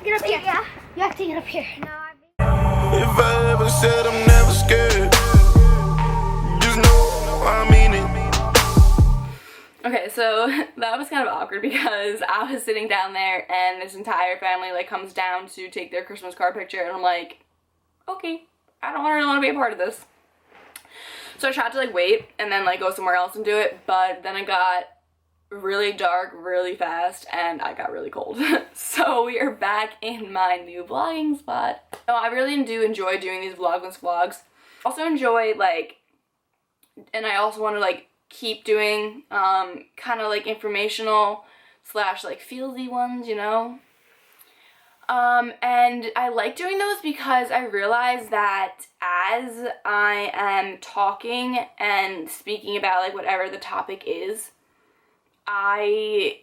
Get up here. Yeah. You have to get up here. No, if I ever said I'm never scared, just know I mean it. Okay, so that was kind of awkward because I was sitting down there and this entire family like comes down to take their Christmas card picture and I'm like, okay, I don't really want to be a part of this. So I tried to like wait and then like go somewhere else and do it, but then it got really dark really fast and I got really cold. So we are back in my new vlogging spot. So I really do enjoy doing these Vlogmas vlogs. Also enjoy like, and I also want to like keep doing kind of like informational slash like feelsy ones, you know. And I like doing those because I realize that as I am talking and speaking about like whatever the topic is, I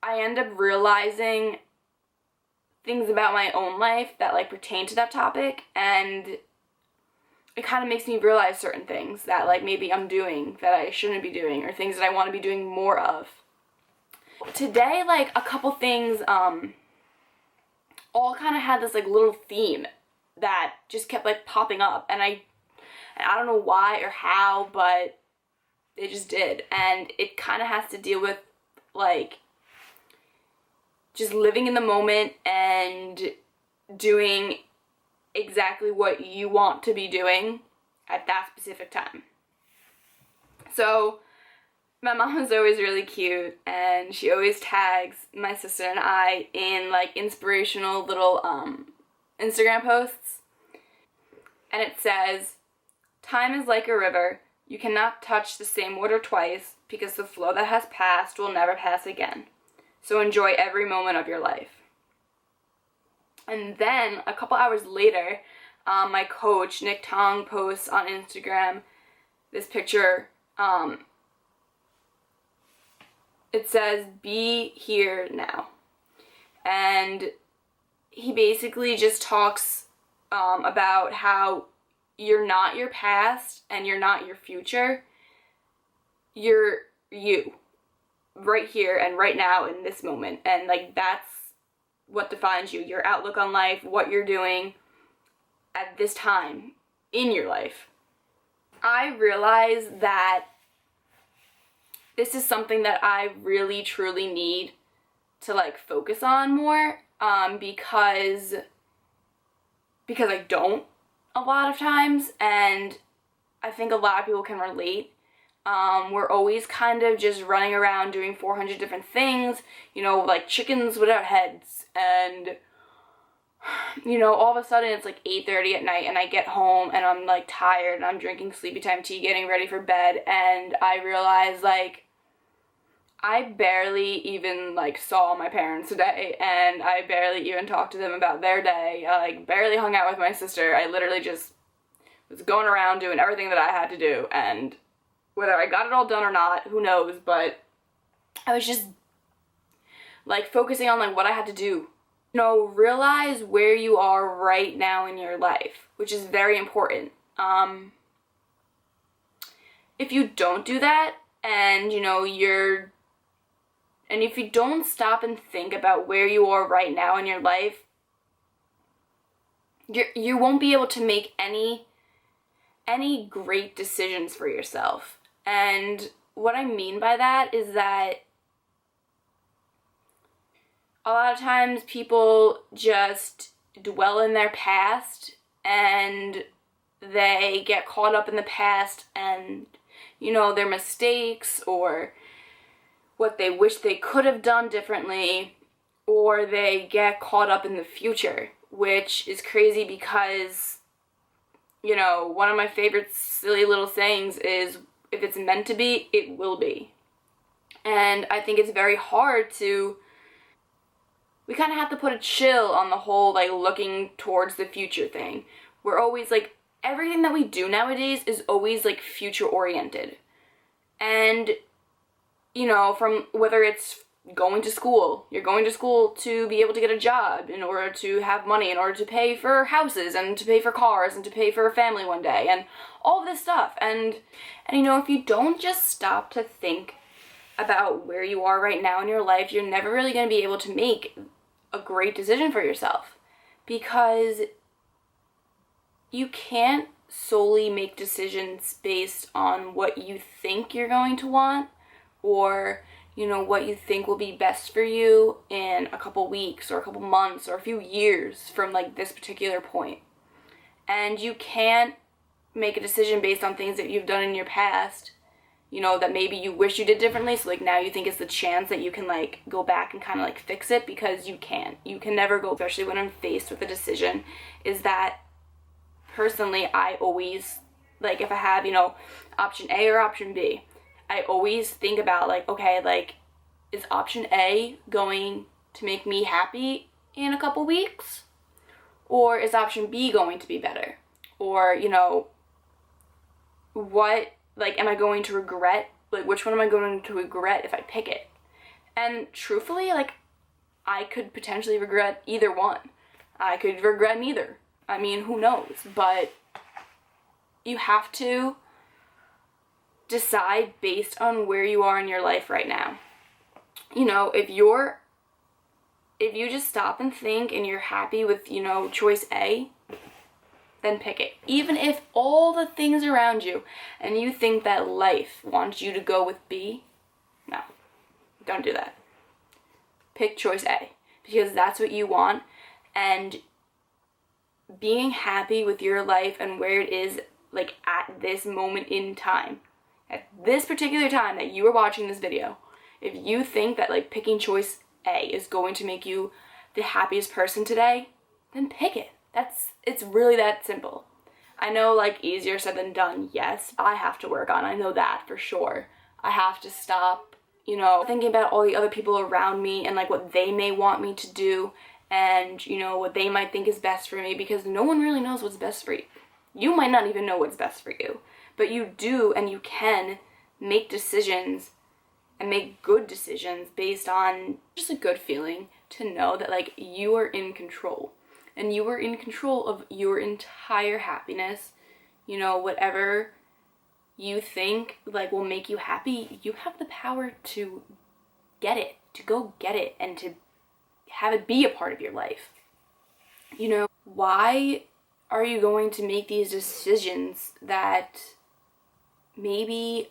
end up realizing things about my own life that like pertain to that topic, and it kind of makes me realize certain things that like maybe I'm doing that I shouldn't be doing, or things that I want to be doing more of. Today, like a couple things all kind of had this like little theme that just kept like popping up, and I don't know why or how, but it just did. And it kind of has to deal with like just living in the moment and doing exactly what you want to be doing at that specific time. So my mom is always really cute and she always tags my sister and I in like inspirational little Instagram posts, and it says, "Time is like a river. You cannot touch the same water twice because the flow that has passed will never pass again. So enjoy every moment of your life." And then a couple hours later, my coach, Nick Tong, posts on Instagram this picture. It says, "Be here now." And he basically just talks about how you're not your past and you're not your future. You're you. Right here and right now in this moment. And like that's what defines you, your outlook on life, what you're doing at this time in your life. I realize that this is something that I really truly need to like focus on more, because I don't a lot of times, and I think a lot of people can relate. We're always kind of just running around doing 400 different things, you know, like chickens without heads, and, you know, all of a sudden it's like 8:30 at night and I get home and I'm like tired and I'm drinking sleepy time tea, getting ready for bed, and I realize like I barely even like saw my parents today, and I barely even talked to them about their day. I like barely hung out with my sister. I literally just was going around doing everything that I had to do, and whether I got it all done or not, who knows, but I was just like focusing on like what I had to do. You know, realize where you are right now in your life, which is very important. If you don't do that, and you know, and if you don't stop and think about where you are right now in your life, you won't be able to make any great decisions for yourself. And what I mean by that is that a lot of times people just dwell in their past and they get caught up in the past and, you know, their mistakes or what they wish they could have done differently, or they get caught up in the future, which is crazy because, you know, one of my favorite silly little sayings is, if it's meant to be, it will be. And I think it's very hard we kind of have to put a chill on the whole, like, looking towards the future thing. We're always, like, everything that we do nowadays is always, like, future-oriented. And, you know, from whether it's going to school, you're going to school to be able to get a job, in order to have money, in order to pay for houses, and to pay for cars, and to pay for a family one day, and all of this stuff. And you know, if you don't just stop to think about where you are right now in your life, you're never really going to be able to make a great decision for yourself, because you can't solely make decisions based on what you think you're going to want, or what you think will be best for you in a couple weeks or a couple months or a few years from like this particular point. And you can't make a decision based on things that you've done in your past, that maybe you wish you did differently, so like now you think it's the chance that you can like go back and kind of like fix it, because you can't. You can never go, especially when I'm faced with a decision, is that personally I always, like if I have, option A or option B, I always think about like, okay, like is option A going to make me happy in a couple weeks? Or is option B going to be better? Or, what, like, am I going to regret? Like, which one am I going to regret if I pick it? And truthfully, like, I could potentially regret either one. I could regret neither. I mean, who knows? But you have to decide based on where you are in your life right now. If you just stop and think and you're happy with, choice A, then pick it. Even if all the things around you and you think that life wants you to go with B, no, don't do that. Pick choice A, because that's what you want, and being happy with your life and where it is, like at this moment in time, at this particular time that you are watching this video, if you think that like picking choice A is going to make you the happiest person today, then pick it. It's really that simple. I know, like, easier said than done. Yes, I have to work on, I know that for sure. I have to stop, thinking about all the other people around me and like what they may want me to do, and what they might think is best for me, because no one really knows what's best for you. You might not even know what's best for you, but you do, and you can make decisions and make good decisions based on just a good feeling to know that like you are in control, and you are in control of your entire happiness. Whatever you think like will make you happy, you have the power to get it, to go get it, and to have it be a part of your life. Why are you going to make these decisions that maybe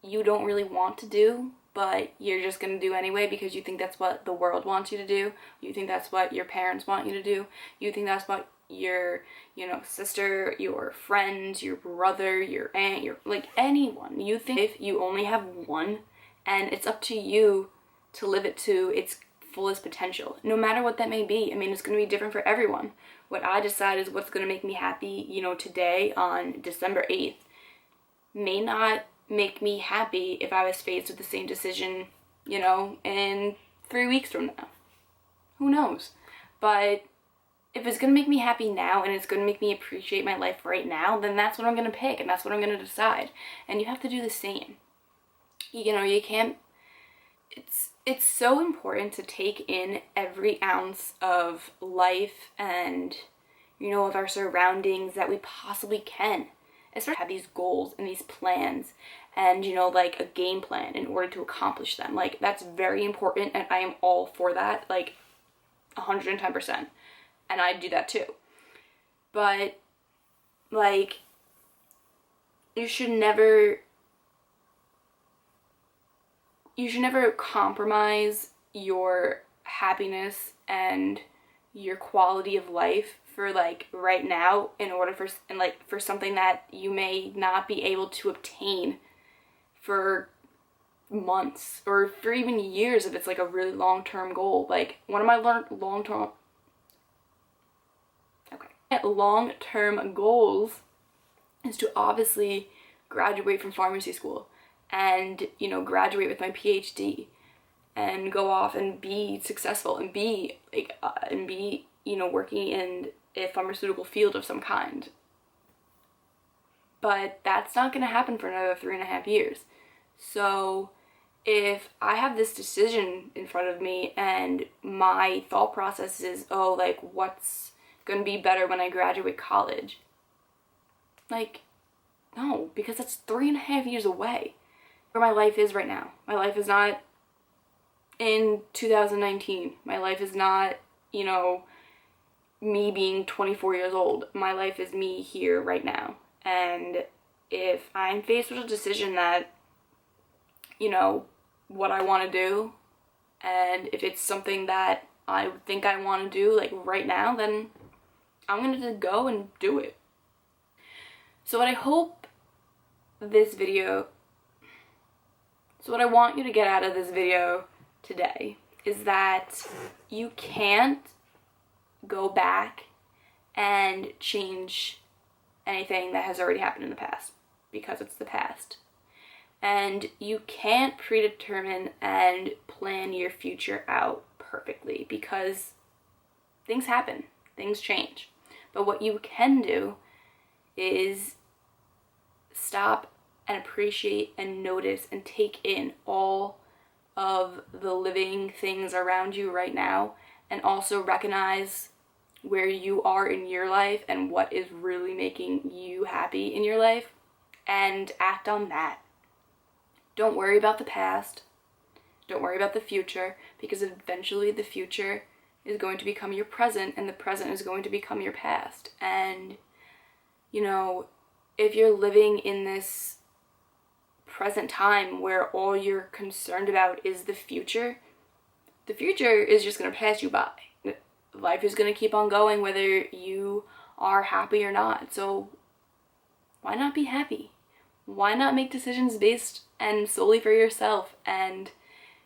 you don't really want to do, but you're just going to do anyway because you think that's what the world wants you to do? You think that's what your parents want you to do? You think that's what your, sister, your friends, your brother, your aunt, your, like, anyone. You think if you only have one, and it's up to you to live it to its fullest potential, no matter what that may be. I mean, it's going to be different for everyone. What I decide is what's going to make me happy, today on December 8th may not make me happy if I was faced with the same decision, in 3 weeks from now. Who knows? But if it's going to make me happy now and it's going to make me appreciate my life right now, then that's what I'm going to pick, and that's what I'm going to decide. And you have to do the same. You can't, it's so important to take in every ounce of life and, of our surroundings that we possibly can. Especially have these goals and these plans and, like a game plan in order to accomplish them. Like, that's very important, and I am all for that, like 110%. And I do that too. But, like, you should never compromise your happiness and your quality of life for like right now in order for something that you may not be able to obtain for months or for even years if it's like a really long-term goal. Like, one of my long-term goals is to obviously graduate from pharmacy school and, graduate with my PhD and go off and be successful and be working in a pharmaceutical field of some kind. But that's not going to happen for another 3.5 years. So if I have this decision in front of me and my thought process is, what's going to be better when I graduate college? Like, no, because that's 3.5 years away. Where my life is right now. My life is not in 2019. My life is not you know, me being 24 years old. My life is me here right now. And if I'm faced with a decision that, you know, what I want to do, and if it's something that I think I want to do, like right now, then I'm going to go and do it. So what I want you to get out of this video today is that you can't go back and change anything that has already happened in the past, because it's the past. And you can't predetermine and plan your future out perfectly, because things happen, things change. But what you can do is stop and appreciate and notice and take in all of the living things around you right now, and also recognize where you are in your life and what is really making you happy in your life, and act on that. Don't worry about the past. Don't worry about the future, because eventually the future is going to become your present, and the present is going to become your past. And, you know, if you're living in this present time where all you're concerned about is the future is just going to pass you by. Life is going to keep on going whether you are happy or not. So why not be happy? Why not make decisions based and solely for yourself? And,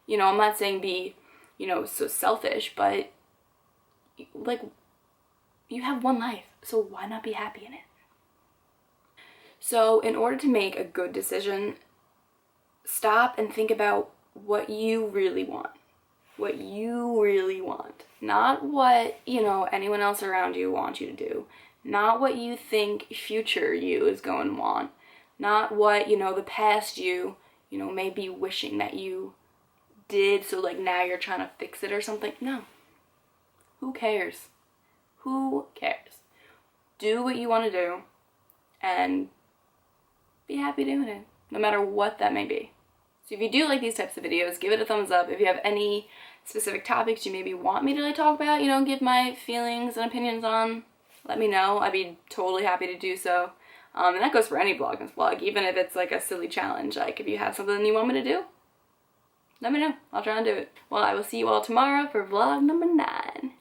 you know, I'm not saying be, you know, so selfish, but like, you have one life, so why not be happy in it? So in order to make a good decision, stop and think about what you really want. What you really want. Not what, you know, anyone else around you wants you to do. Not what you think future you is going to want. Not what, you know, the past you know, may be wishing that you did, so like now you're trying to fix it or something. No. Who cares? Who cares? Do what you want to do and be happy doing it, no matter what that may be. So if you do like these types of videos, give it a thumbs up. If you have any specific topics you maybe want me to like talk about, you know, give my feelings and opinions on, let me know. I'd be totally happy to do so. And that goes for any Vlogmas vlog, even if it's like a silly challenge. Like if you have something you want me to do, let me know. I'll try and do it. Well, I will see you all tomorrow for vlog number 9.